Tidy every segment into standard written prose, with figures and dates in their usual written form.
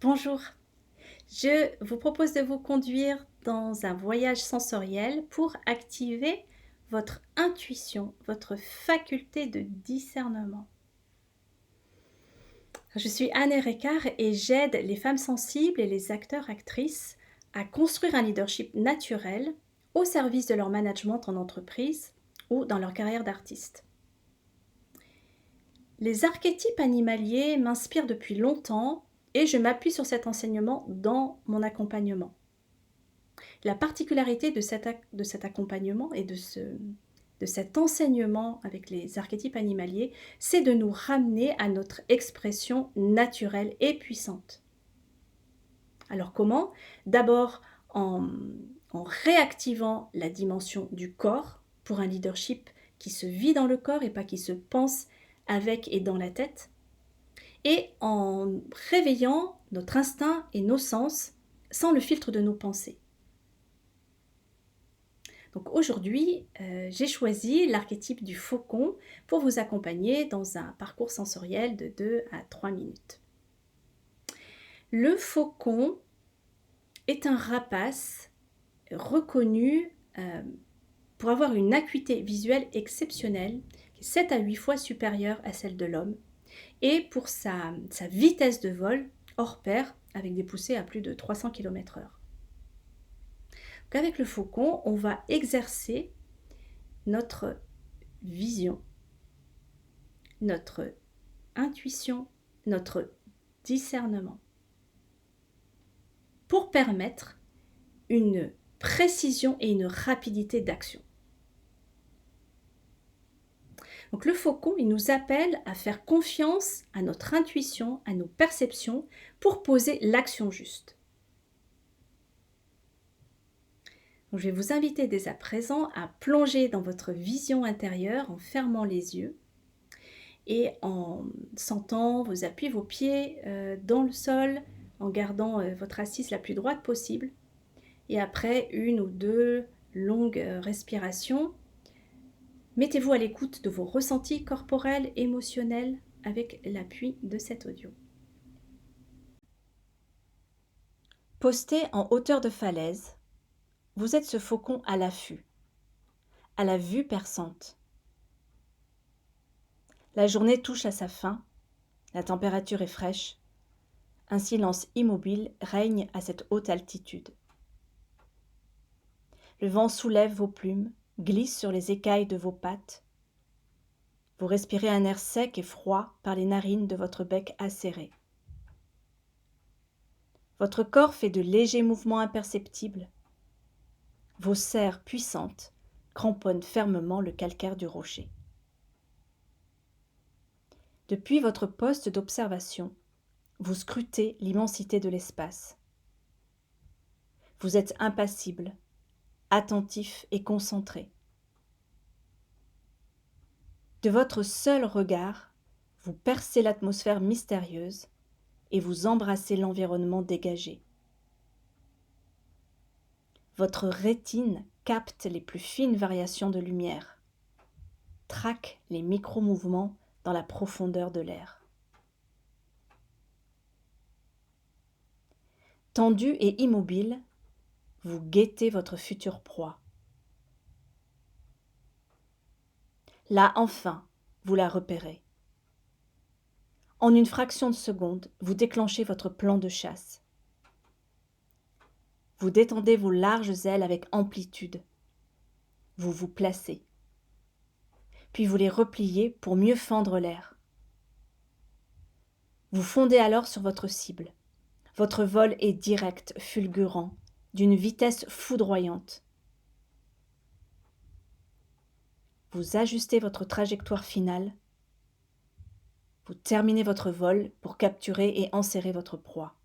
Bonjour, je vous propose de vous conduire dans un voyage sensoriel pour activer votre intuition, votre faculté de discernement. Je suis Anne Ricard et j'aide les femmes sensibles et les acteurs-actrices à construire un leadership naturel au service de leur management en entreprise ou dans leur carrière d'artiste. Les archétypes animaliers m'inspirent depuis longtemps et je m'appuie sur cet enseignement dans mon accompagnement. La particularité de cet accompagnement et de cet enseignement avec les archétypes animaliers, c'est de nous ramener à notre expression naturelle et puissante. Alors comment? D'abord en, en réactivant la dimension du corps pour un leadership qui se vit dans le corps et pas qui se pense avec et dans la tête, et en réveillant notre instinct et nos sens sans le filtre de nos pensées. Donc aujourd'hui, j'ai choisi l'archétype du faucon pour vous accompagner dans un parcours sensoriel de 2 à 3 minutes. Le faucon est un rapace reconnu pour avoir une acuité visuelle exceptionnelle, 7 à 8 fois supérieure à celle de l'homme, et pour sa vitesse de vol hors pair, avec des poussées à plus de 300 km/h. Donc avec le faucon, on va exercer notre vision, notre intuition, notre discernement, pour permettre une précision et une rapidité d'action. Donc le faucon, il nous appelle à faire confiance à notre intuition, à nos perceptions, pour poser l'action juste. Donc je vais vous inviter dès à présent à plonger dans votre vision intérieure en fermant les yeux et en sentant vos appuis, vos pieds dans le sol, en gardant votre assise la plus droite possible. Et après une ou deux longues respirations, mettez-vous à l'écoute de vos ressentis corporels, émotionnels avec l'appui de cet audio. Posté en hauteur de falaise, vous êtes ce faucon à l'affût, à la vue perçante. La journée touche à sa fin, la température est fraîche, un silence immobile règne à cette haute altitude. Le vent soulève vos plumes, glisse sur les écailles de vos pattes. Vous respirez un air sec et froid par les narines de votre bec acéré. Votre corps fait de légers mouvements imperceptibles. Vos serres puissantes cramponnent fermement le calcaire du rocher. Depuis votre poste d'observation, vous scrutez l'immensité de l'espace. Vous êtes impassible, attentif et concentré. De votre seul regard, vous percez l'atmosphère mystérieuse et vous embrassez l'environnement dégagé. Votre rétine capte les plus fines variations de lumière, traque les micro-mouvements dans la profondeur de l'air. Tendu et immobile, vous guettez votre future proie. Là, enfin, vous la repérez. En une fraction de seconde, vous déclenchez votre plan de chasse. Vous détendez vos larges ailes avec amplitude. Vous vous placez. Puis vous les repliez pour mieux fendre l'air. Vous fondez alors sur votre cible. Votre vol est direct, fulgurant, d'une vitesse foudroyante. Vous ajustez votre trajectoire finale. Vous terminez votre vol pour capturer et enserrer votre proie.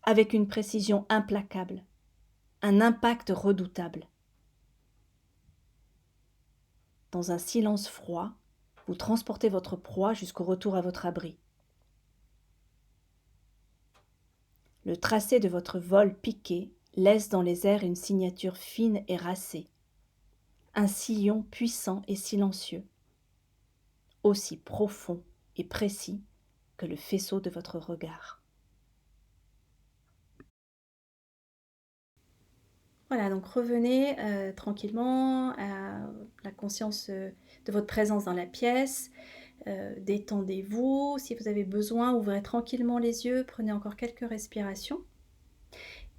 Avec une précision implacable, un impact redoutable. Dans un silence froid, vous transportez votre proie jusqu'au retour à votre abri. Le tracé de votre vol piqué laisse dans les airs une signature fine et racée, un sillon puissant et silencieux, aussi profond et précis que le faisceau de votre regard. Voilà, donc revenez tranquillement à la conscience de votre présence dans la pièce. Détendez-vous. Si vous avez besoin, ouvrez tranquillement les yeux, prenez encore quelques respirations.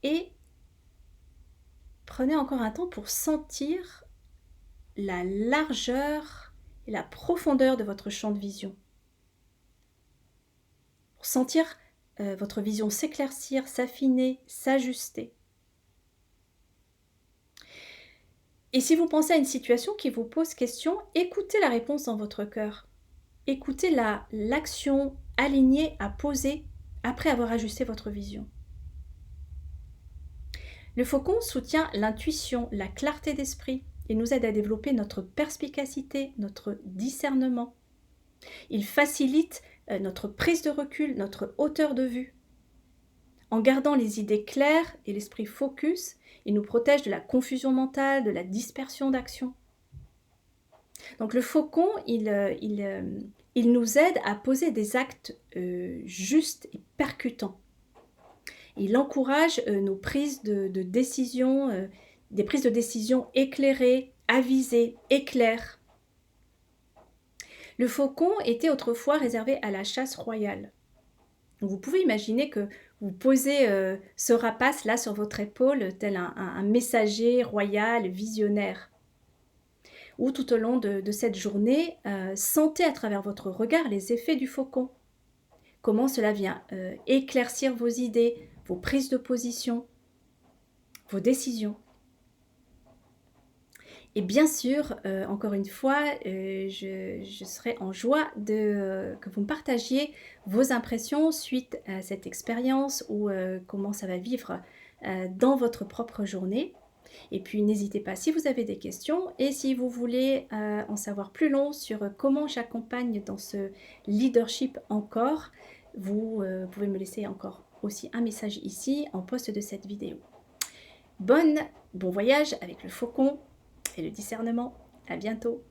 Et prenez encore un temps pour sentir la largeur et la profondeur de votre champ de vision. Pour sentir votre vision s'éclaircir, s'affiner, s'ajuster. Et si vous pensez à une situation qui vous pose question, écoutez la réponse dans votre cœur. Écoutez l'action alignée à poser après avoir ajusté votre vision. Le faucon soutient l'intuition, la clarté d'esprit et nous aide à développer notre perspicacité, notre discernement. Il facilite notre prise de recul, notre hauteur de vue. En gardant les idées claires et l'esprit focus, il nous protège de la confusion mentale, de la dispersion d'action. Donc le faucon, il nous aide à poser des actes justes et percutants. Il encourage nos prises de décision, des prises de décision éclairées, avisées, éclairs. Le faucon était autrefois réservé à la chasse royale. Donc vous pouvez imaginer que vous posez ce rapace là sur votre épaule, tel un messager royal, visionnaire. Ou tout au long de cette journée, sentez à travers votre regard les effets du faucon. Comment cela vient éclaircir vos idées, vos prises de position, vos décisions. Et bien sûr, encore une fois, je serai en joie que vous me partagiez vos impressions suite à cette expérience ou comment ça va vivre dans votre propre journée. Et puis n'hésitez pas si vous avez des questions et si vous voulez en savoir plus long sur comment j'accompagne dans ce leadership encore, vous pouvez me laisser encore aussi un message ici en post de cette vidéo. Bon voyage avec le faucon et le discernement. À bientôt.